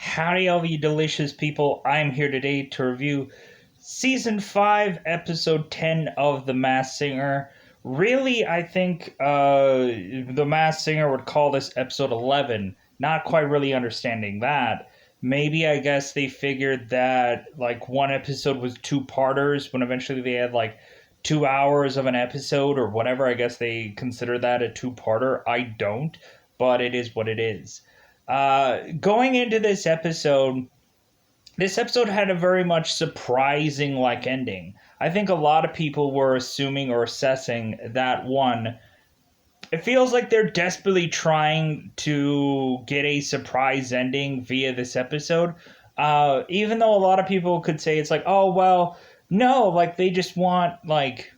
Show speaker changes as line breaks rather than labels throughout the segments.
Howdy, all you delicious people. I'm here today to review Season 5, Episode 10 of The Masked Singer. Really, I think The Masked Singer would call this Episode 11. Not quite really understanding that. Maybe I guess they figured that, like, one episode was two-parters when eventually they had, like, 2 hours of an episode or whatever. I guess they consider that a two-parter. I don't, but it is what it is. Going into this episode had a very much surprising like ending. I think a lot of people were assuming or assessing that one. It feels like they're desperately trying to get a surprise ending via this episode. Even though a lot of people could say it's like, oh well, no, like they just want like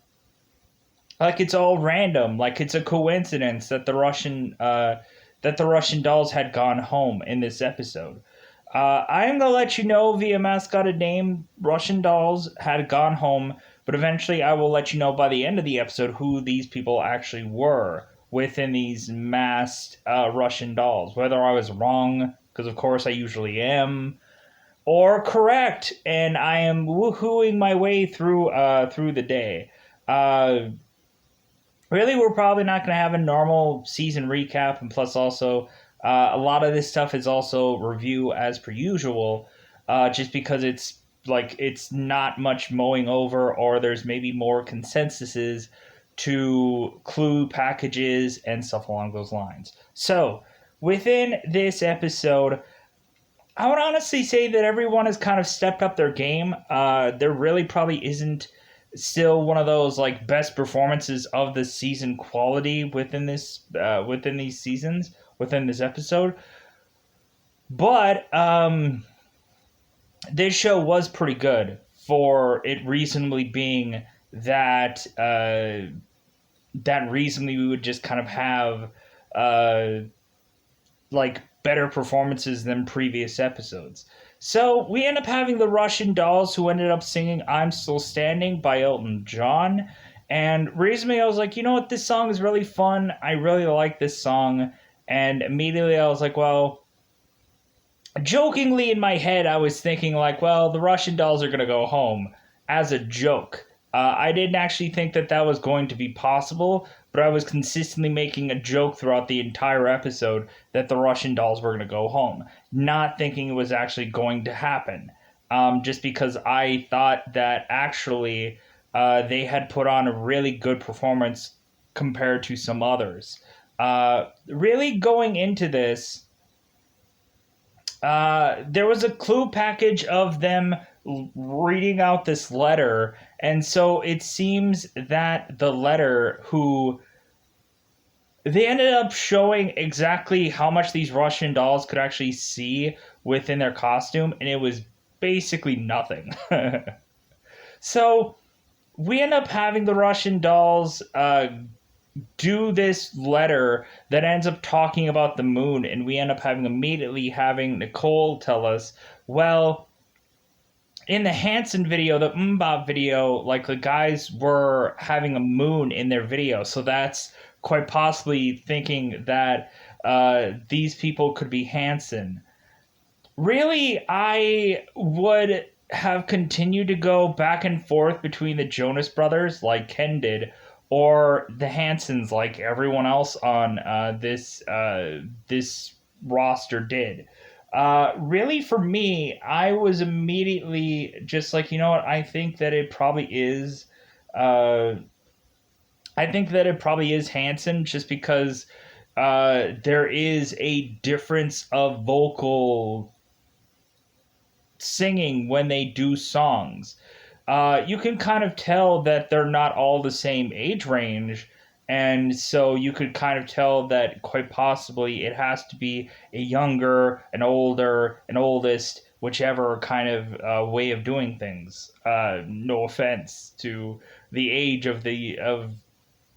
it's all random, like it's a coincidence that the Russian dolls had gone home in this episode. I am gonna let you know via mascotted name, Russian dolls had gone home, but eventually I will let you know by the end of the episode who these people actually were within these masked Russian dolls. Whether I was wrong, because of course I usually am, or correct, and I am woohooing my way through the day. Really, we're probably not going to have a normal season recap, and plus, also, a lot of this stuff is also review as per usual, just because it's not much mowing over, or there's maybe more consensuses to clue packages and stuff along those lines. So, within this episode, I would honestly say that everyone has kind of stepped up their game. There really probably isn't still one of those like best performances of the season quality within these seasons within this episode, but this show was pretty good for it reasonably being that that reasonably we would just kind of have uh, like better performances than previous episodes. So we end up having the Russian dolls who ended up singing "I'm Still Standing" by Elton John. And recently I was like, you know what, this song is really fun. I really like this song. And immediately I was like, well, jokingly in my head, I was thinking, like, well, the Russian dolls are going to go home as a joke. I didn't actually think that that was going to be possible, but I was consistently making a joke throughout the entire episode that the Russian dolls were going to go home, not thinking it was actually going to happen. Just because I thought that actually they had put on a really good performance compared to some others. Really going into this, there was a clue package of them reading out this letter, and so it seems that the letter who they ended up showing exactly how much these Russian dolls could actually see within their costume, and it was basically nothing. So we end up having the Russian dolls do this letter that ends up talking about the moon, and we end up immediately having Nicole tell us, well, in the Hanson video, the Mbop video, like the guys were having a moon in their video, so that's quite possibly thinking that these people could be Hanson. Really, I would have continued to go back and forth between the Jonas Brothers, like Ken did, or the Hansons, like everyone else on this roster did. Really, for me, I was immediately just like, you know what? I think that it probably is. Uh, I think that it probably is Hanson, just because there is a difference of vocal singing when they do songs. You can kind of tell that they're not all the same age range, and so you could kind of tell that quite possibly it has to be a younger, an older, an oldest, whichever kind of way of doing things. No offense to the age of the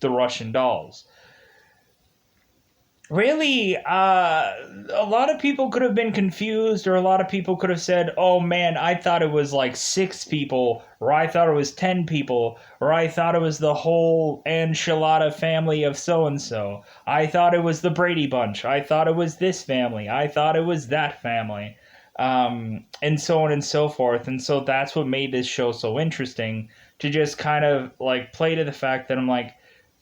Russian dolls. Really, a lot of people could have been confused, or a lot of people could have said, oh man, I thought it was like six people, or I thought it was 10 people, or I thought it was the whole enchilada family of so and so. I thought it was the Brady Bunch. I thought it was this family. I thought it was that family. and so on and so forth. And so that's what made this show so interesting, to just kind of like play to the fact that I'm like,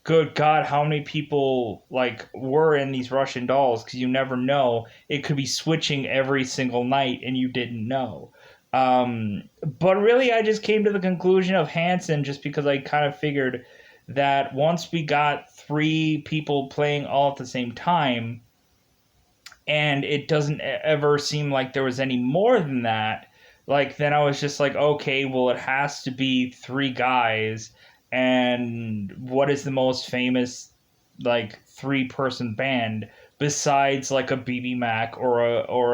good God, how many people like were in these Russian dolls? Because you never know. It could be switching every single night and you didn't know. But really, I just came to the conclusion of Hanson just because I kind of figured that once we got three people playing all at the same time, and it doesn't ever seem like there was any more than that, like then I was just like, okay, well, it has to be three guys. And what is the most famous like three-person band besides like a BB Mac or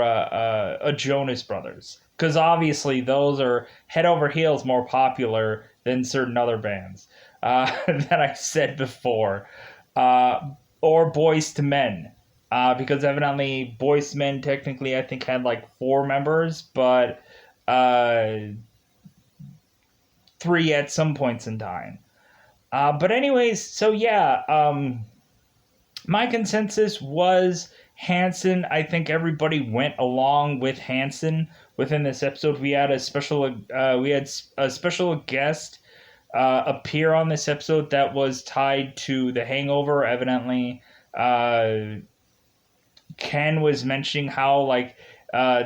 a Jonas Brothers? Because obviously those are head over heels more popular than certain other bands that I said before, uh, or Boys to Men, because evidently Boys to Men technically I think had like four members, but uh, three at some points in time. But anyways, so yeah, my consensus was Hanson. I think everybody went along with Hanson within this episode. We had a special guest appear on this episode that was tied to The Hangover. Evidently, Ken was mentioning how like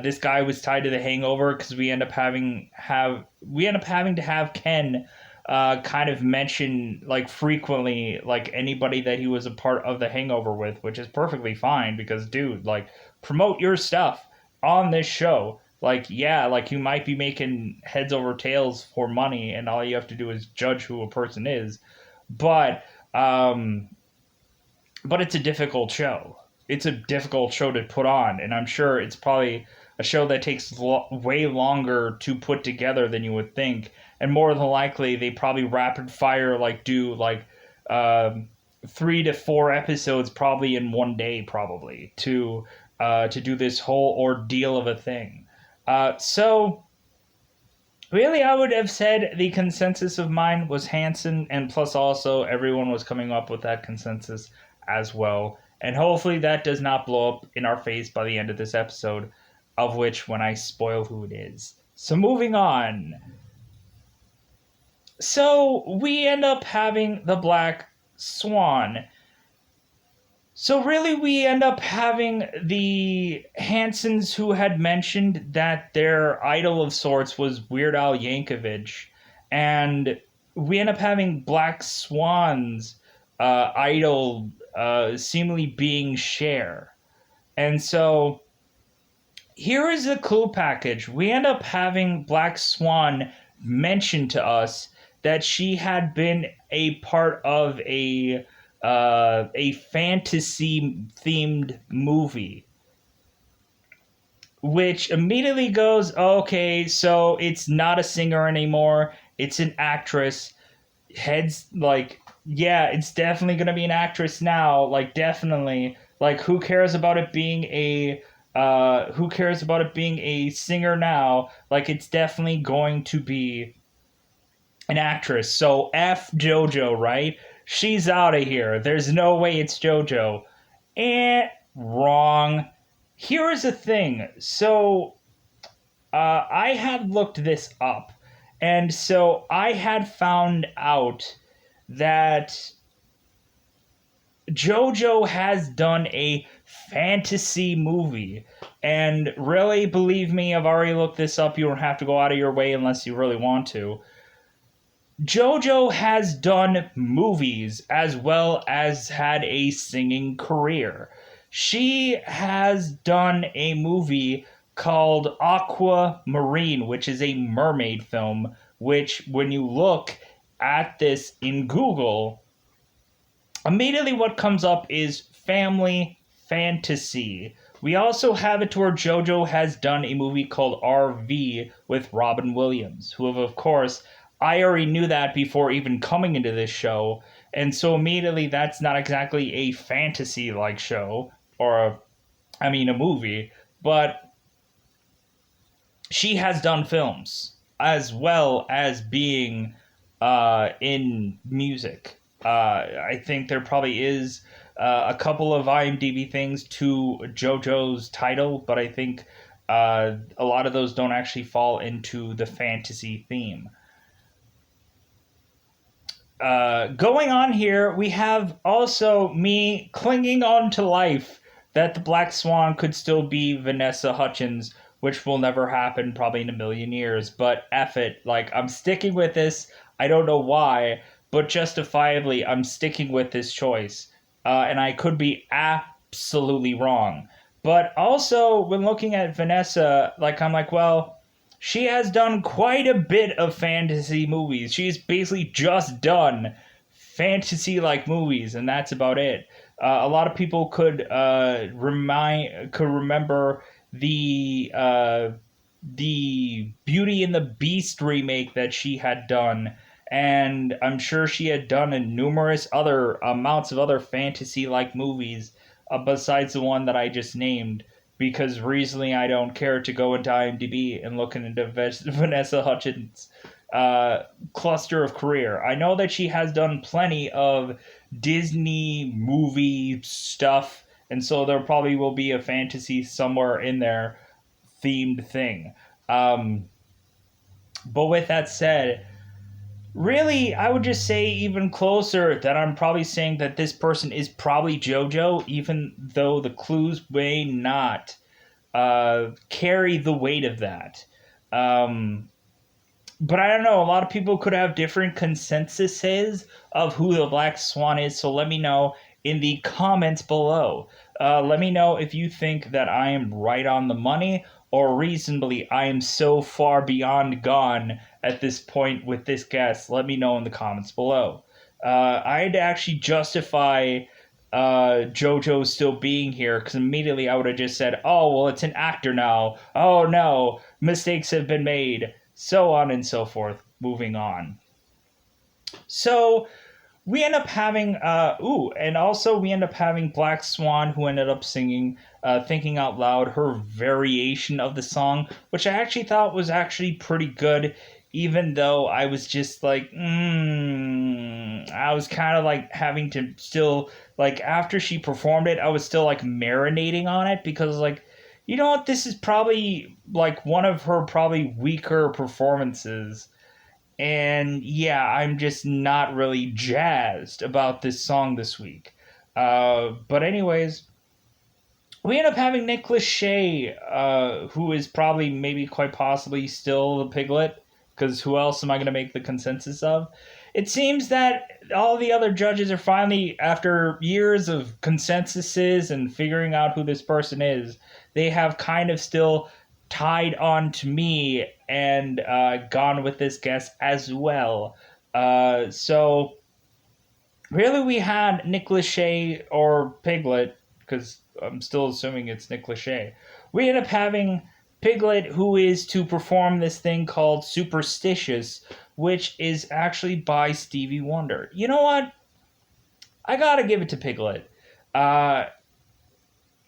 this guy was tied to The Hangover because we end up having to have Ken kind of mention like frequently like anybody that he was a part of The Hangover with, which is perfectly fine because dude, like promote your stuff on this show. Like yeah, like you might be making heads over tails for money, and all you have to do is judge who a person is, but um, but it's a difficult show. It's a difficult show to put on, and I'm sure it's probably a show that takes way longer to put together than you would think. And more than likely, they probably rapid fire like do like 3 to 4 episodes probably in one day, probably to do this whole ordeal of a thing. So really, I would have said the consensus of mine was Hanson, and plus also everyone was coming up with that consensus as well. And hopefully that does not blow up in our face by the end of this episode, of which when I spoil who it is. So moving on. So we end up having the Black Swan. So really, we end up having the Hansons who had mentioned that their idol of sorts was Weird Al Yankovic, and we end up having Black Swan's idol seemingly being Cher. And so here is the clue package. We end up having Black Swan mention to us that she had been a part of a fantasy themed movie, which immediately goes, okay, so it's not a singer anymore, it's an actress. Heads like, yeah, it's definitely going to be an actress now, like definitely. Like who cares about it being a singer now? Like it's definitely going to be an actress. So F JoJo, right? She's out of here. There's no way it's JoJo. Wrong. Here is the thing. So I had looked this up, and so I had found out that JoJo has done a fantasy movie. And really, believe me, I've already looked this up. You don't have to go out of your way unless you really want to. JoJo has done movies as well as had a singing career. She has done a movie called Aquamarine, which is a mermaid film, which, when you look at this in Google, immediately what comes up is family fantasy. We also have it to where JoJo has done a movie called RV with Robin Williams, who, of course, I already knew that before even coming into this show, and so immediately that's not exactly a fantasy-like show, a movie, but she has done films as well as being in music. I think there probably is a couple of IMDb things to JoJo's title, but I think A lot of those don't actually fall into the fantasy theme. Going on here, we have also me clinging on to life that the Black Swan could still be Vanessa Hutchins, which will never happen probably in a million years. But F it. Like, I'm sticking with this. I don't know why, but justifiably, I'm sticking with this choice. And I could be absolutely wrong. But also, when looking at Vanessa, like, I'm like, well, she has done quite a bit of fantasy movies. She's basically just done fantasy like movies, and that's about it. A lot of people could remember the Beauty and the Beast remake that she had done, and I'm sure she had done in numerous other amounts of other fantasy like movies besides the one that I just named. Because recently I don't care to go into IMDb and look into Vanessa Hutchins' cluster of career. I know that she has done plenty of Disney movie stuff, and so there probably will be a fantasy somewhere in there themed thing. Um, but with that said, really, I would just say even closer that I'm probably saying that this person is probably JoJo, even though the clues may not carry the weight of that. Um, but I don't know. A lot of people could have different consensuses of who the Black Swan is. So let me know in the comments below. Let me know if you think that I am right on the money or reasonably I am so far beyond gone at this point with this guess. Let me know in the comments below. I had to actually justify JoJo still being here because immediately I would have just said, oh, well, it's an actor now. Oh, no, mistakes have been made, so on and so forth. Moving on. So we end up having, and also we end up having Black Swan, who ended up singing Thinking Out Loud, her variation of the song, which I actually thought was actually pretty good, even though I was just like, I was kind of like having to still, like, after she performed it, I was still like marinating on it because, like, you know what, this is probably like one of her probably weaker performances. And yeah, I'm just not really jazzed about this song this week. But anyways, we end up having Nick Lachey, who is probably maybe quite possibly still the Piglet, because who else am I going to make the consensus of? It seems that all the other judges are finally, after years of consensuses and figuring out who this person is, they have kind of still tied on to me and gone with this guess as well. So really, we had Nick Lachey or Piglet, because I'm still assuming it's Nick Lachey. We end up having Piglet, who is to perform this thing called Superstitious, which is actually by Stevie Wonder. You know what? I gotta give it to Piglet. Uh,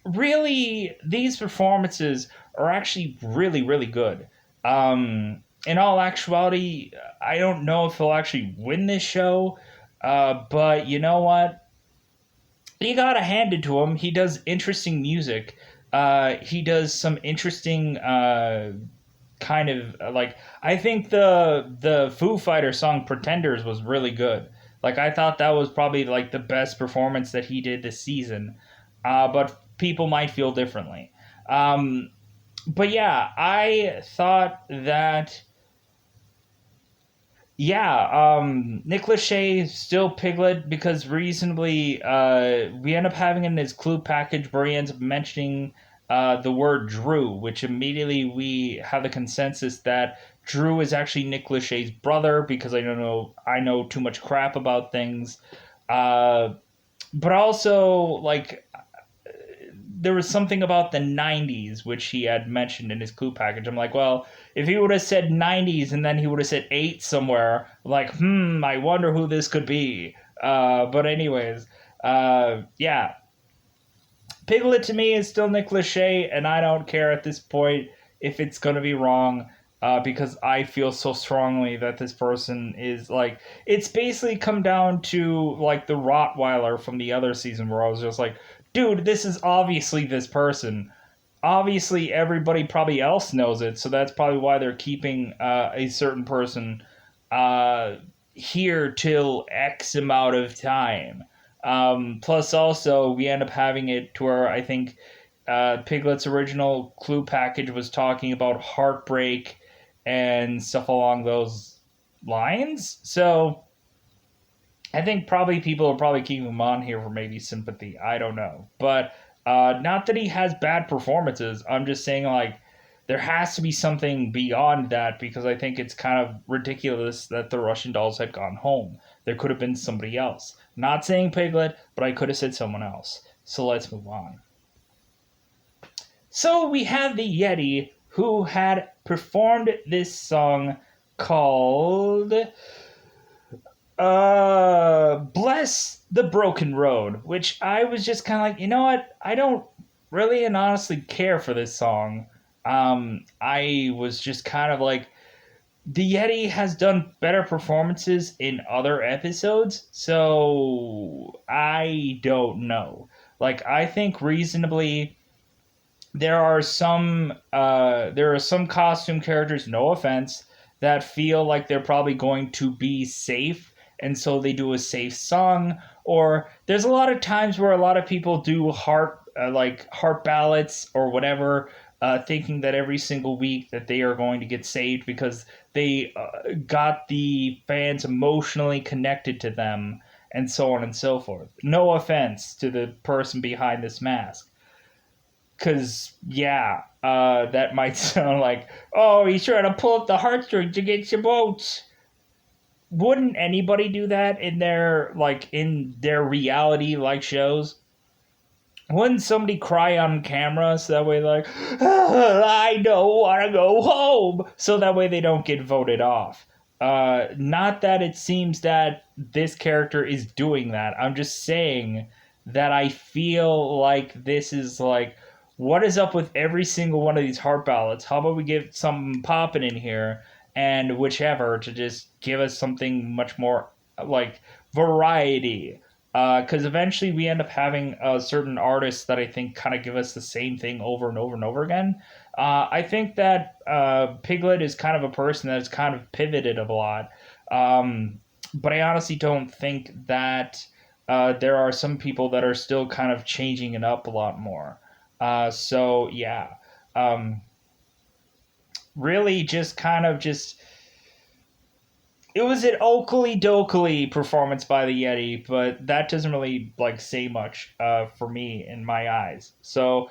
Really, these performances are actually really, really good. In all actuality, I don't know if he'll actually win this show, but you know what? You gotta hand it to him. He does interesting music. He does some interesting kind of like I think the Foo Fighter song "Pretenders" was really good. Like I thought that was probably like the best performance that he did this season. But people might feel differently. Um, but yeah, I thought that Nick Lachey still Piglet because reasonably we end up having in his clue package where he ends up mentioning the word Drew, which immediately we have the consensus that Drew is actually Nick Lachey's brother because I know too much crap about things. But also like there was something about the 90s which he had mentioned in his clue package. I'm like, well, if he would have said 90s and then he would have said 8 somewhere, like, I wonder who this could be. But anyways, yeah. Piglet to me is still Nick Lachey, and I don't care at this point if it's going to be wrong. Because I feel so strongly that this person is like it's basically come down to like the Rottweiler from the other season where I was just like, dude, this is obviously this person. obviously everybody probably else knows it, so that's probably why they're keeping a certain person uh, here till X amount of time. Plus, also, we end up having it to where I think Piglet's original clue package was talking about heartbreak and stuff along those lines. So I think probably people are probably keeping him on here for maybe sympathy. I don't know, but not that he has bad performances. I'm just saying like there has to be something beyond that because I think it's kind of ridiculous that the Russian dolls had gone home. There could have been somebody else. Not saying Piglet, but I could have said someone else. So let's move on. So we have the Yeti who had performed this song called Bless the Broken Road, which I was just kind of like, you know what? I don't really and honestly care for this song. I was just kind of like, the Yeti has done better performances in other episodes, so I don't know. Like, I think reasonably there are some costume characters, no offense, that feel like they're probably going to be safe, and so they do a safe song. Or there's a lot of times where a lot of people do heart ballads or whatever, thinking that every single week that they are going to get saved because they got the fans emotionally connected to them, and so on and so forth. No offense to the person behind this mask. Because, yeah, that might sound like, oh, he's trying to pull up the heartstrings to get some votes. Wouldn't anybody do that in their reality like shows? Wouldn't somebody cry on camera so that way like, I don't want to go home, so that way they don't get voted off? Not that it seems that this character is doing that. I'm just saying that I feel like this is like, what is up with every single one of these heart ballads? How about we get something popping in here and whichever to just give us something much more like variety? Because eventually we end up having certain artists that I think kind of give us the same thing over and over and over again. I think that Piglet is kind of a person that's kind of pivoted a lot. But I honestly don't think that there are some people that are still kind of changing it up a lot more. So yeah, um, really just kind of just it was an Oakley Dokley performance by the Yeti, but that doesn't really like say much for me in my eyes. So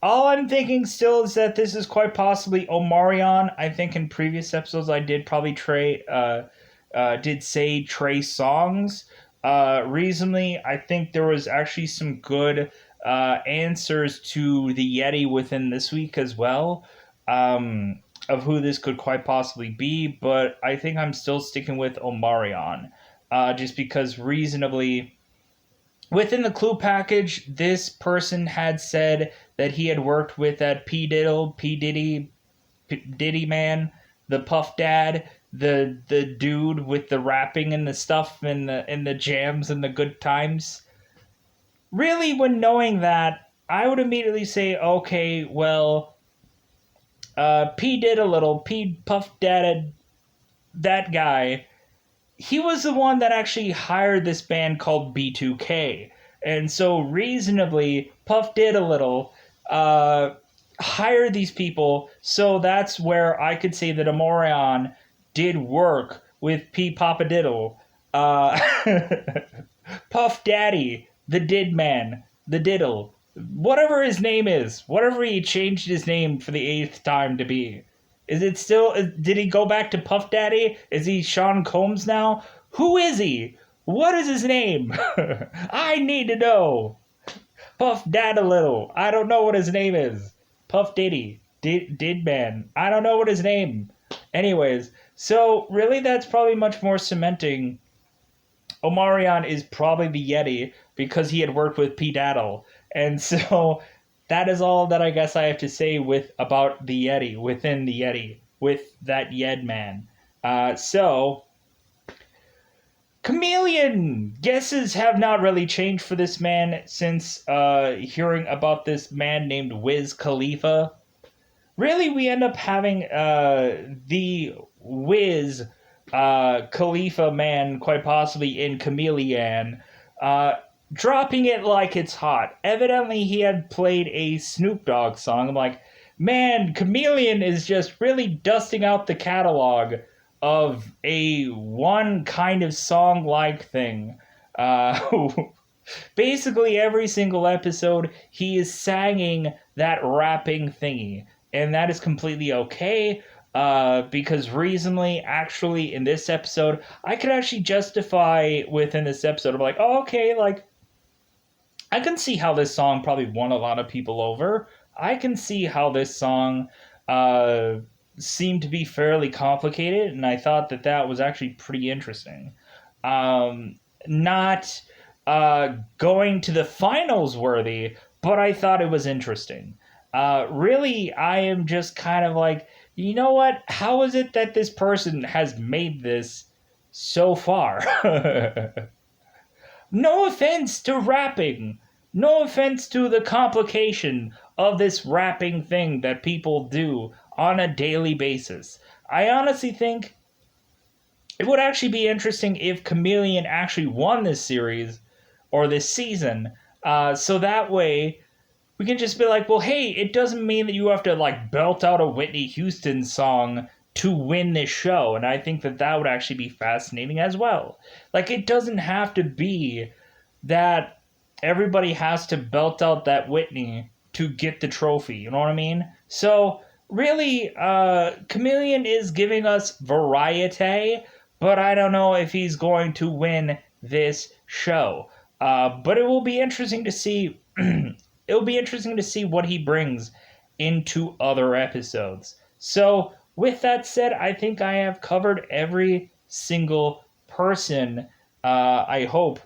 all I'm thinking still is that this is quite possibly Omarion. I think in previous episodes I did probably did say Trey Songs. Recently, I think there was actually some good answers to the Yeti within this week as well, of who this could quite possibly be, but I think I'm still sticking with Omarion, just because reasonably. Within the clue package, this person had said that he had worked with that P Diddy, Diddy man, the Puff Dad, the dude with the rapping and the stuff and the jams and the good times. Really, when knowing that, I would immediately say, okay, well, P did a little, P Puff Dad, that guy. He was the one that actually hired this band called B2K. And so, reasonably, Puff did a little, hire these people. So that's where I could say that Amorion did work with P Papa Diddle. Uh, Puff Daddy, the Did Man, the Diddle, whatever his name is, whatever he changed his name for the eighth time to be. Is it still? Did he go back to Puff Daddy? Is he Sean Combs now? Who is he? What is his name? I need to know. Puff Dad a little. I don't know what his name is. Puff Diddy. Did man. I don't know what his name. Anyways, so really that's probably much more cementing. Omarion is probably the Yeti because he had worked with P Daddle. And so that is all that I guess I have to say with about the Yeti, within the Yeti, with that Yed man. So Chameleon! Guesses have not really changed for this man since hearing about this man named Wiz Khalifa. Really, we end up having the Wiz Khalifa man, quite possibly in Chameleon, uh, dropping it like it's hot. Evidently, he had played a Snoop Dogg song. I'm like, man, Chameleon is just really dusting out the catalog of a one kind of song like thing. Uh, Basically, every single episode, he is singing that rapping thingy. And that is completely okay. Because recently, actually, in this episode, I could actually justify within this episode. I'm like, oh, okay, like, I can see how this song probably won a lot of people over. I can see how this song uh, seemed to be fairly complicated, and I thought that that was actually pretty interesting. Not going to the finals worthy, but I thought it was interesting. Really, I am just kind of like, you know what? How is it that this person has made this so far? No offense to rapping. No offense to the complication of this rapping thing that people do on a daily basis. I honestly think it would actually be interesting if Chameleon actually won this series or this season. So that way we can just be like, well, hey, it doesn't mean that you have to like belt out a Whitney Houston song to win this show. And I think that that would actually be fascinating as well. Like, it doesn't have to be that everybody has to belt out that Whitney to get the trophy. You know what I mean? So really, Chameleon is giving us variety, but I don't know if he's going to win this show. But it will be interesting to see. It'll be interesting to see what he brings into other episodes. So, with that said, I think I have covered every single person. I hope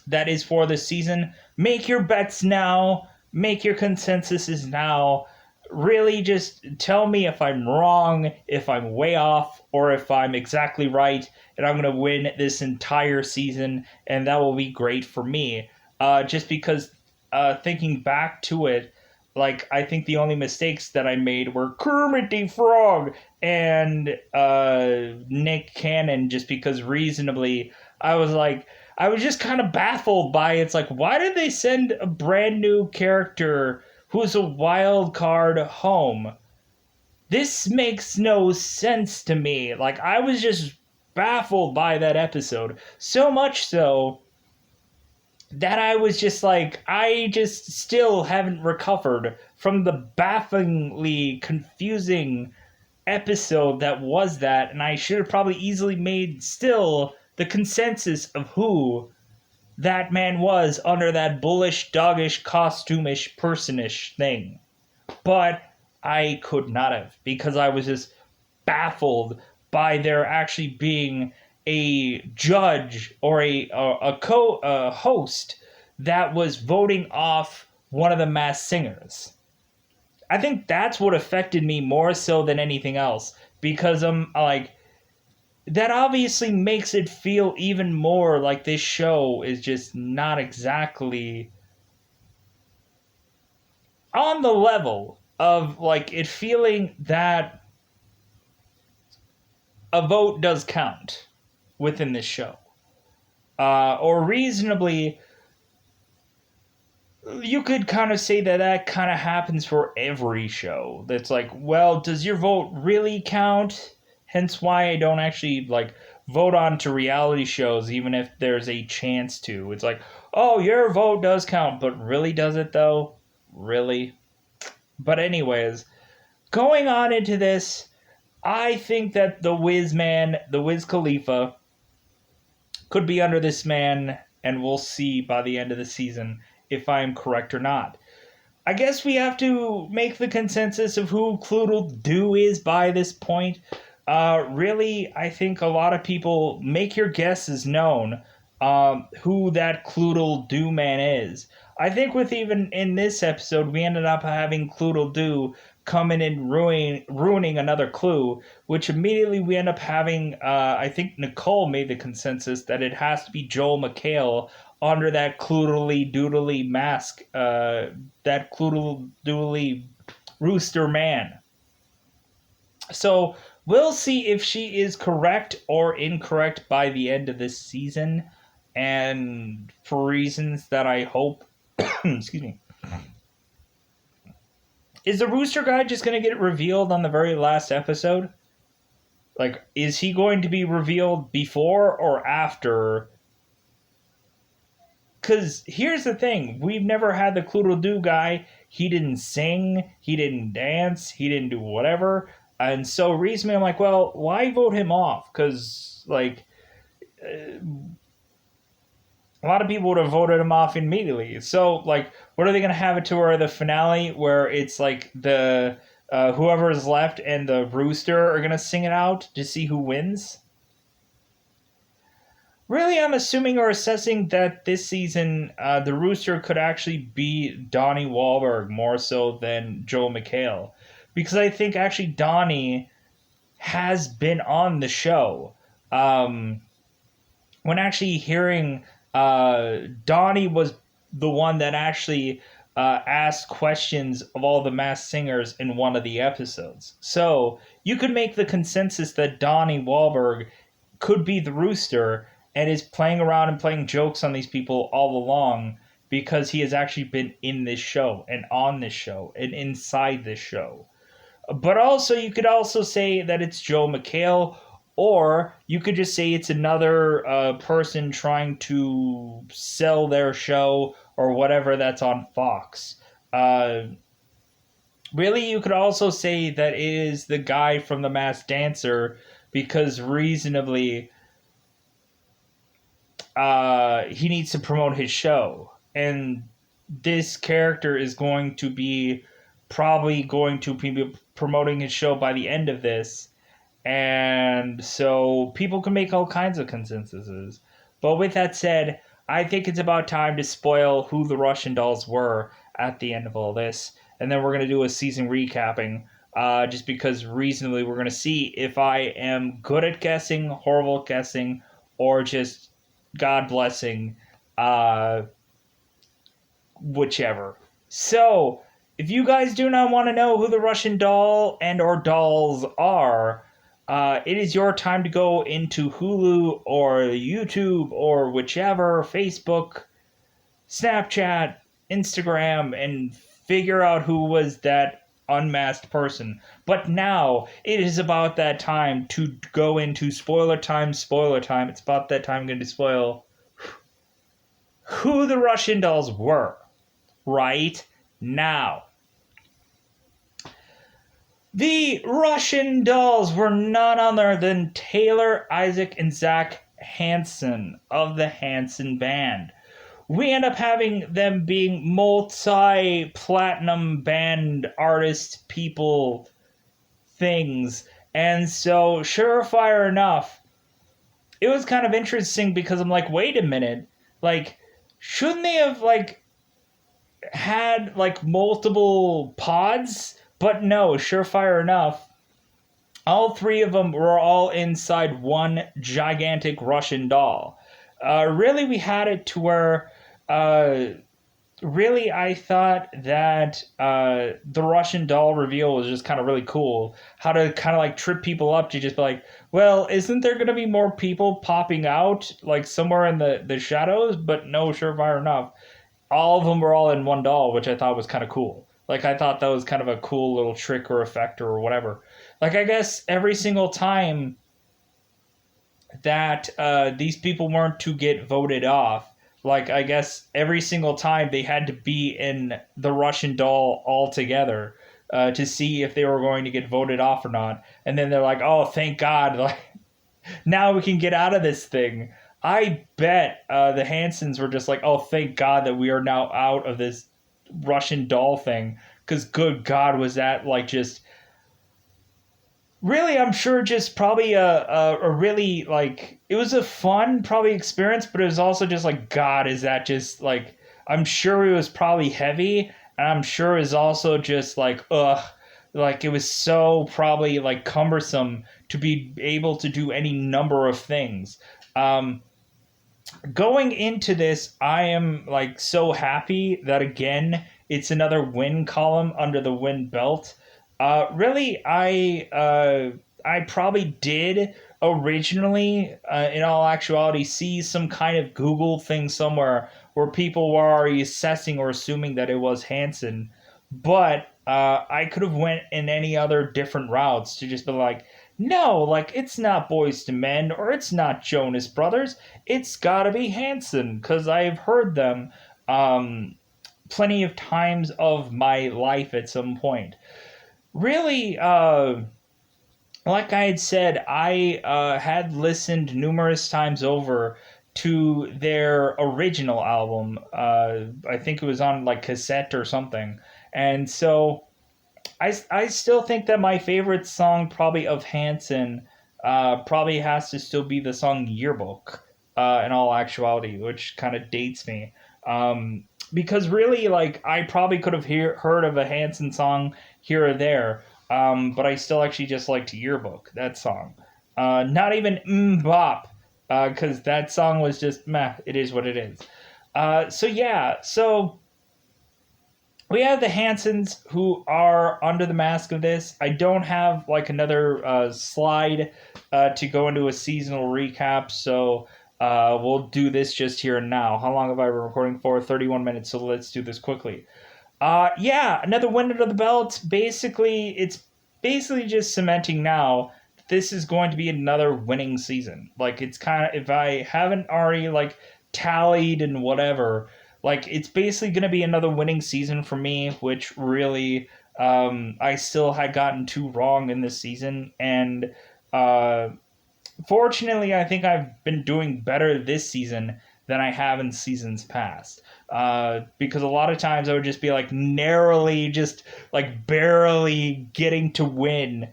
that is for this season. Make your bets now. Make your consensuses now. Really just tell me if I'm wrong, if I'm way off, or if I'm exactly right, and I'm going to win this entire season, and that will be great for me. Just because thinking back to it, like, I think the only mistakes that I made were Kermit the Frog and Nick Cannon, just because reasonably I was like, I was just kind of baffled by it. It's like, why did they send a brand new character who's a wild card home? This makes no sense to me. Like, I was just baffled by that episode. So much so that I was just like, I just still haven't recovered from the bafflingly confusing episode that was that, and I should have probably easily made still the consensus of who that man was under that bullish, doggish, costumish, personish thing. But I could not have, because I was just baffled by there actually being a judge or a host that was voting off one of the Masked Singers. I think that's what affected me more so than anything else, because I'm like, that obviously makes it feel even more like this show is just not exactly on the level of like it feeling that a vote does count within this show. Or reasonably, you could kind of say that that kind of happens for every show. That's like, well, does your vote really count? Hence why I don't actually like vote on to reality shows, even if there's a chance to. It's like, oh, your vote does count, but really does it though? Really? But anyways, going on into this, I think that the Wiz Khalifa, could be under this man, and we'll see by the end of the season if I'm correct or not. I guess we have to make the consensus of who Cloodle Doo is by this point. Really, I think a lot of people make your guesses known who that Cloodle Doo man is. I think with even in this episode, we ended up having Cloodle Doo coming and ruining another clue, which immediately we end up having, I think Nicole made the consensus that it has to be Joel McHale under that Cloodly Doodly mask, that Cloodly Doodly Rooster Man. So we'll see if she is correct or incorrect by the end of this season. And for reasons that I hope, excuse me, is the Rooster guy just going to get revealed on the very last episode? Like, is he going to be revealed before or after? Because here's the thing. We've never had the Cloodle-Doo guy. He didn't sing. He didn't dance. He didn't do whatever. And so recently I'm like, well, why vote him off? Because, like, a lot of people would have voted him off immediately. So, like, what are they going to have it to where the finale where it's like the whoever is left and the Rooster are going to sing it out to see who wins? Really, I'm assuming or assessing that this season the Rooster could actually be Donnie Wahlberg more so than Joel McHale. Because I think actually Donnie has been on the show. When actually hearing Donnie was the one that actually asked questions of all the Masked Singers in one of the episodes. So you could make the consensus that Donnie Wahlberg could be the Rooster and is playing around and playing jokes on these people all along because he has actually been in this show and on this show and inside this show. But also, you could also say that it's Joel McHale, or you could just say it's another person trying to sell their show or whatever that's on Fox. Really, you could also say that it is the guy from The Masked Dancer because reasonably he needs to promote his show. And this character is going to be probably going to be promoting his show by the end of this. And so people can make all kinds of consensuses. But with that said, I think it's about time to spoil who the Russian dolls were at the end of all this. And then we're going to do a season recapping. Just because reasonably we're going to see if I am good at guessing, horrible at guessing, or just God blessing, whichever. So, if you guys do not want to know who the Russian doll and or dolls are, it is your time to go into Hulu or YouTube or whichever, Facebook, Snapchat, Instagram, and figure out who was that unmasked person. But now, it is about that time to go into spoiler time. It's about that time I'm going to spoil who the Russian dolls were right now. The Russian dolls were none other than Taylor, Isaac, and Zach Hanson of the Hanson Band. We end up having them being multi-platinum band artist people things. And so, surefire enough, it was kind of interesting because I'm like, wait a minute. Like, shouldn't they have, like, had, like, multiple pods? But no, surefire enough, all three of them were all inside one gigantic Russian doll. Really, we had it to where, really, I thought that the Russian doll reveal was just kind of really cool. How to kind of, like, trip people up to just be like, well, isn't there going to be more people popping out, like, somewhere in the shadows? But no, surefire enough, all of them were all in one doll, which I thought was kind of cool. Like, I thought that was kind of a cool little trick or effect or whatever. Like, I guess every single time that these people weren't to get voted off, like, I guess every single time they had to be in the Russian doll all together to see if they were going to get voted off or not. And then they're like, oh, thank God. Like, now we can get out of this thing. I bet the Hansons were just like, oh, thank God that we are now out of this Russian doll thing, because good God, was that like just really, I'm sure, just probably a really, like, it was a fun probably experience, but it was also just like, God, is that just like, I'm sure it was probably heavy, and I'm sure it was also just like, ugh, like it was so probably like cumbersome to be able to do any number of things. Um, Going into this, I am like so happy that again it's another win column under the win belt. Really, I probably did originally, in all actuality, see some kind of Google thing somewhere where people were already assessing or assuming that it was Hanson, but I could have went in any other different routes to just be like, no, like it's not Boys to Men or it's not Jonas Brothers. It's gotta be Hanson because I've heard them um, plenty of times of my life at some point. Really, like I had said, I had listened numerous times over to their original album. I think it was on like cassette or something. And so I still think that my favorite song, probably of Hanson, probably has to still be the song Yearbook, in all actuality, which kind of dates me. Because really, like, I probably could have heard of a Hanson song here or there, but I still actually just liked Yearbook, that song. Not even Bop, because that song was just meh, it is what it is. So yeah, so we have the Hansons who are under the mask of this. I don't have like another slide to go into a seasonal recap, so we'll do this just here and now. How long have I been recording for? 31 minutes, so let's do this quickly. Yeah, another win under the belt. Basically, it's basically just cementing now this is going to be another winning season. Like, it's kind of, if I haven't already, like, tallied and whatever, like, it's basically going to be another winning season for me, which really, I still had gotten too wrong in this season. And, uh, fortunately, I think I've been doing better this season than I have in seasons past. Because a lot of times I would just be like narrowly, just like barely getting to win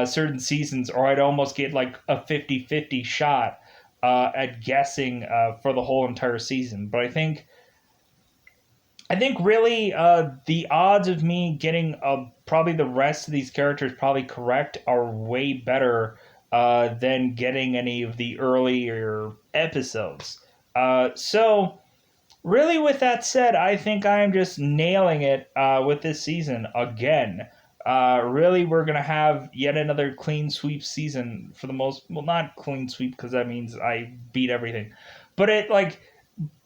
certain seasons, or I'd almost get like a 50-50 shot at guessing for the whole entire season. But I think really the odds of me getting probably the rest of these characters probably correct are way better than getting any of the earlier episodes. So, really, with that said, I think I am just nailing it with this season again. Really, we're going to have yet another clean sweep season for the most. Well, not clean sweep because that means I beat everything. But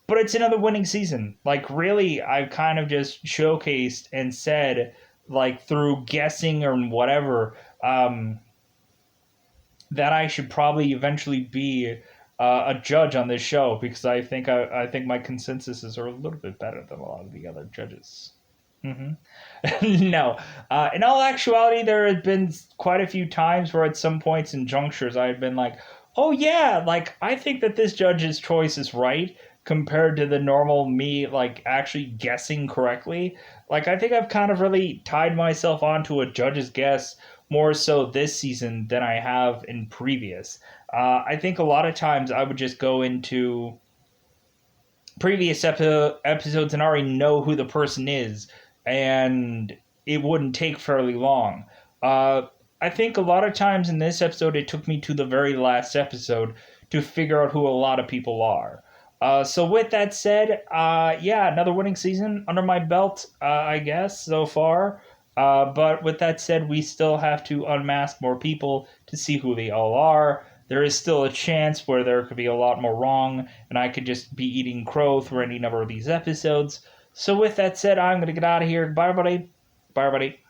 but it's another winning season. Like, really, I've kind of just showcased and said, like, through guessing or whatever, that I should probably eventually be a judge on this show because I think my consensuses are a little bit better than a lot of the other judges. Hmm. No, in all actuality, there have been quite a few times where at some points in junctures I had been like, "Oh yeah, like I think that this judge's choice is right." Compared to the normal me, like actually guessing correctly, like I think I've kind of really tied myself onto a judge's guess more so this season than I have in previous. I think a lot of times I would just go into previous episodes and already know who the person is, and it wouldn't take fairly long. I think a lot of times in this episode, it took me to the very last episode to figure out who a lot of people are. So with that said, yeah, another winning season under my belt, I guess, so far. But with that said, we still have to unmask more people to see who they all are. There is still a chance where there could be a lot more wrong, and I could just be eating crow through any number of these episodes. So with that said, I'm going to get out of here. Bye, everybody. Bye, everybody.